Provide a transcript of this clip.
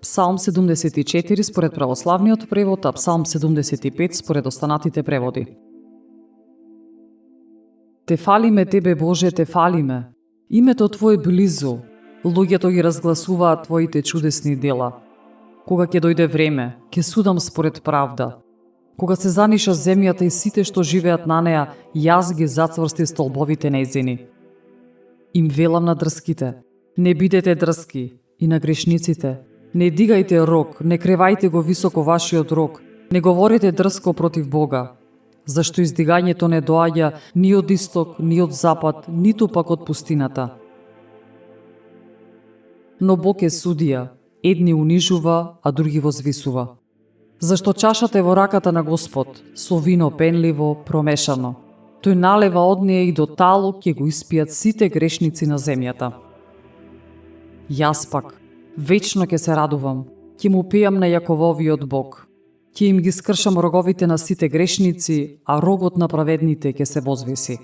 Псалм 74 според православниот превод, а Псалм 75 според останатите преводи. Те фалиме Тебе, Боже, те фалиме. Името Твое близу. Луѓето ги разгласуваат Твоите чудесни дела. Кога ќе дојде време, ќе судам според правда. Кога се заниша земјата и сите што живеат на неа, јас ги зацврстив столбовите нејзини. Им велам на дрските, не бидете дрски, и на грешниците, не дигајте рог, не кревајте го високо вашиот рог, не говорите дрско против Бога, зашто издигањето не доаѓа ни од исток, ни од запад, ниту пак од пустината. Но Бог е судија, едни унижува, а други возвисува. Зашто чашата е во раката на Господ, со вино пенливо, промешано. Тој налева од неја и до тало ќе го испијат сите грешници на земјата. Јас пак, вечно ќе се радувам, ќе му пеам на Јакововиот Бог. Ќе им ги скршам роговите на сите грешници, а рогот на праведните ќе се возвиси.